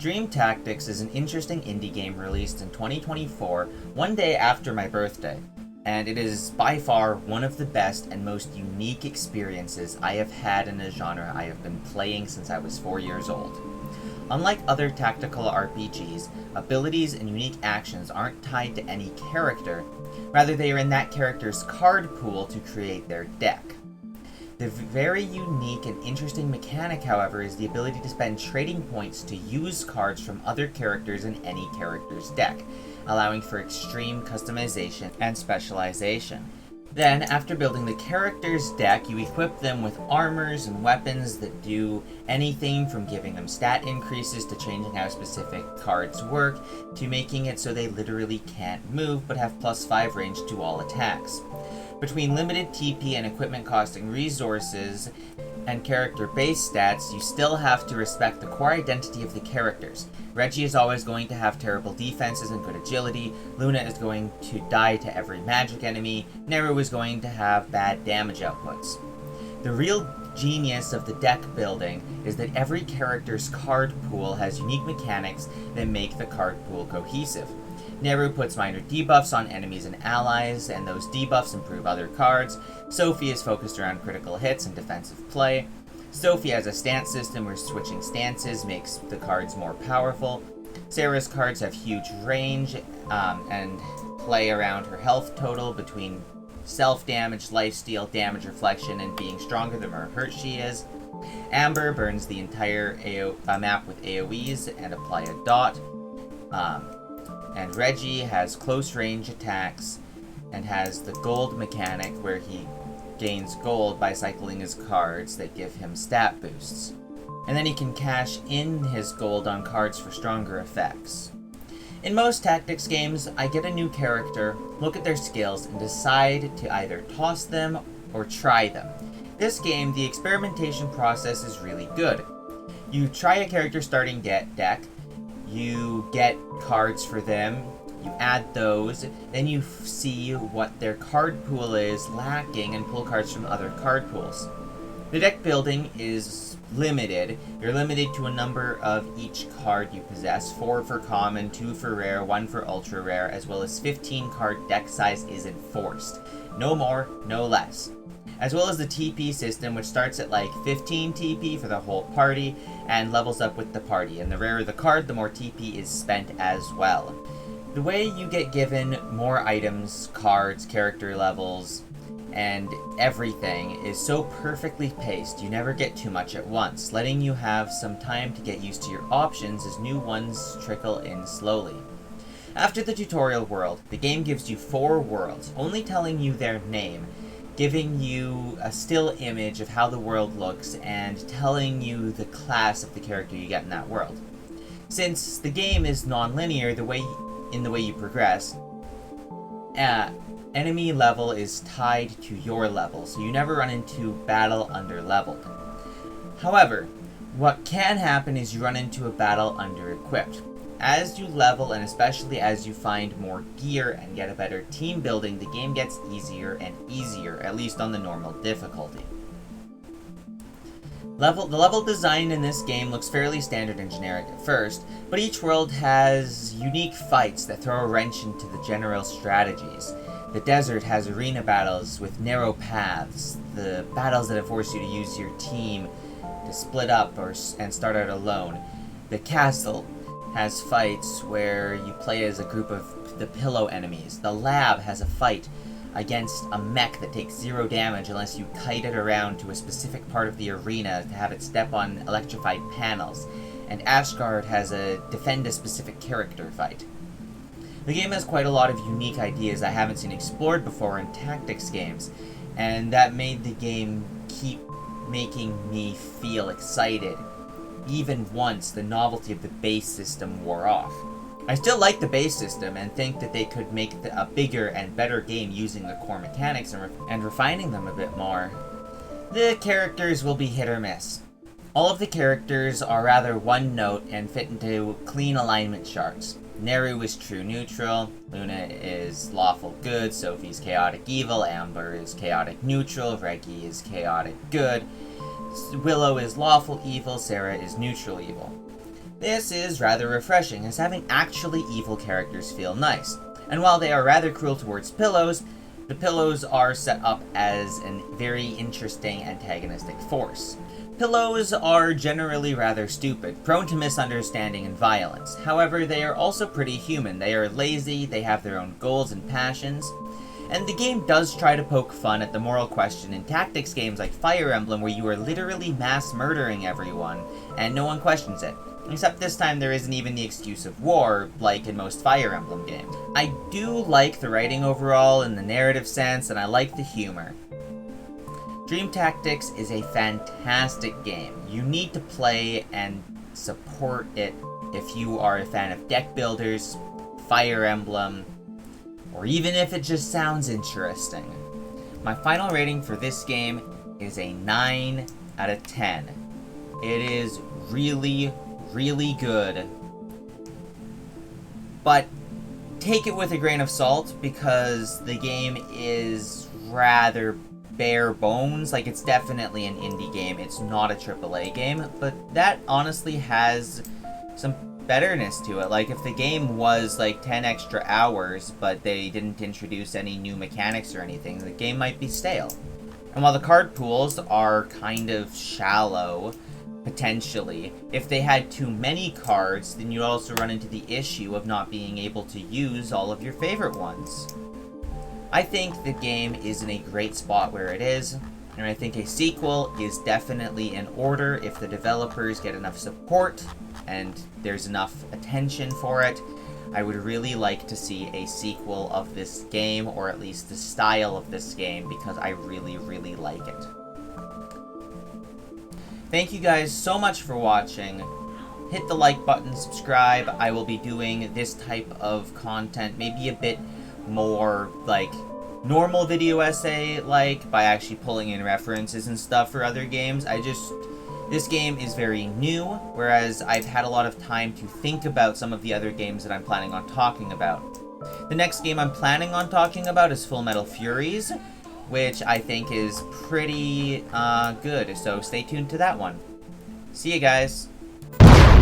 Dream Tactics is an interesting indie game released in 2024, one day after my birthday, and it is by far one of the best and most unique experiences I have had in a genre I have been playing since I was 4 years old. Unlike other tactical RPGs, abilities and unique actions aren't tied to any character, rather they are in that character's card pool to create their deck. The very unique and interesting mechanic, however, is the ability to spend trading points to use cards from other characters in any character's deck, allowing for extreme customization and specialization. Then, after building the character's deck, you equip them with armors and weapons that do anything from giving them stat increases to changing how specific cards work, to making it so they literally can't move but have +5 range to all attacks. Between limited TP and equipment costing resources and character-based stats, you still have to respect the core identity of the characters. Reggie is always going to have terrible defenses and good agility, Luna is going to die to every magic enemy, Neru is going to have bad damage outputs. The real genius of the deck building is that every character's card pool has unique mechanics that make the card pool cohesive. Neru puts minor debuffs on enemies and allies, and those debuffs improve other cards. Sophie is focused around critical hits and defensive play. Sophie has a stance system where switching stances makes the cards more powerful. Sarah's cards have huge range and play around her health total between self-damage, lifesteal, damage reflection, and being stronger the more hurt she is. Amber burns the entire map with AoEs and apply a dot. And Reggie has close range attacks and has the gold mechanic where he gains gold by cycling his cards that give him stat boosts. And then he can cash in his gold on cards for stronger effects. In most tactics games, I get a new character, look at their skills, and decide to either toss them or try them. This game, the experimentation process is really good. You try a character starting deck, you get cards for them, you add those, then you see what their card pool is lacking and pull cards from other card pools. The deck building is limited. You're limited to a number of each card you possess, 4 for common, 2 for rare, 1 for ultra rare, as well as 15 card deck size is enforced. No more, no less. As well as the TP system, which starts at like 15 TP for the whole party and levels up with the party. And the rarer the card, the more TP is spent as well. The way you get given more items, cards, character levels, and everything is so perfectly paced, you never get too much at once, letting you have some time to get used to your options as new ones trickle in slowly. After the tutorial world, the game gives you 4 worlds, only telling you their name, giving you a still image of how the world looks, and telling you the class of the character you get in that world. Since the game is non-linear in the way you progress, enemy level is tied to your level, so you never run into battle under-leveled. However, what can happen is you run into a battle under-equipped. As you level, and especially as you find more gear and get a better team building, the game gets easier and easier, at least on the normal difficulty. The level design in this game looks fairly standard and generic at first, but each world has unique fights that throw a wrench into the general strategies. The desert has arena battles with narrow paths, the battles that force you to use your team to split up and start out alone. The castle has fights where you play as a group of the pillow enemies. The lab has a fight against a mech that takes 0 damage unless you kite it around to a specific part of the arena to have it step on electrified panels. And Ashgard has a defend a specific character fight. The game has quite a lot of unique ideas I haven't seen explored before in tactics games, and that made the game keep making me feel excited, even once the novelty of the base system wore off. I still like the base system and think that they could make a bigger and better game using the core mechanics and refining them a bit more. The characters will be hit or miss. All of the characters are rather one note and fit into clean alignment charts. Neru is true neutral, Luna is lawful good, Sophie's chaotic evil, Amber is chaotic neutral, Reggie is chaotic good, Willow is lawful evil, Sarah is neutral evil. This is rather refreshing, as having actually evil characters feel nice. And while they are rather cruel towards pillows, the pillows are set up as a very interesting antagonistic force. Pillows are generally rather stupid, prone to misunderstanding and violence. However, they are also pretty human. They are lazy, they have their own goals and passions, and the game does try to poke fun at the moral question in tactics games like Fire Emblem, where you are literally mass murdering everyone, and no one questions it. Except this time there isn't even the excuse of war, like in most Fire Emblem games. I do like the writing overall in the narrative sense, and I like the humor. Dream Tactics is a fantastic game. You need to play and support it if you are a fan of deck builders, Fire Emblem, or even if it just sounds interesting. My final rating for this game is a 9 out of 10. It is really, really good. But take it with a grain of salt, because the game is rather bare bones. Like, it's definitely an indie game. It's not a AAA game, but that honestly has some betterness to it. Like, if the game was like 10 extra hours, but they didn't introduce any new mechanics or anything, the game might be stale. And while the card pools are kind of shallow, potentially, if they had too many cards, then you'd also run into the issue of not being able to use all of your favorite ones. I think the game is in a great spot where it is, and I think a sequel is definitely in order if the developers get enough support and there's enough attention for it. I would really like to see a sequel of this game, or at least the style of this game, because I really, really like it. Thank you guys so much for watching. Hit the like button, subscribe. I will be doing this type of content, maybe a bit more like normal video essay like, by actually pulling in references and stuff for other games. This game is very new, whereas I've had a lot of time to think about some of the other games that I'm planning on talking about. The next game I'm planning on talking about is Full Metal Furies, which I think is pretty good, so stay tuned to that one. See you guys!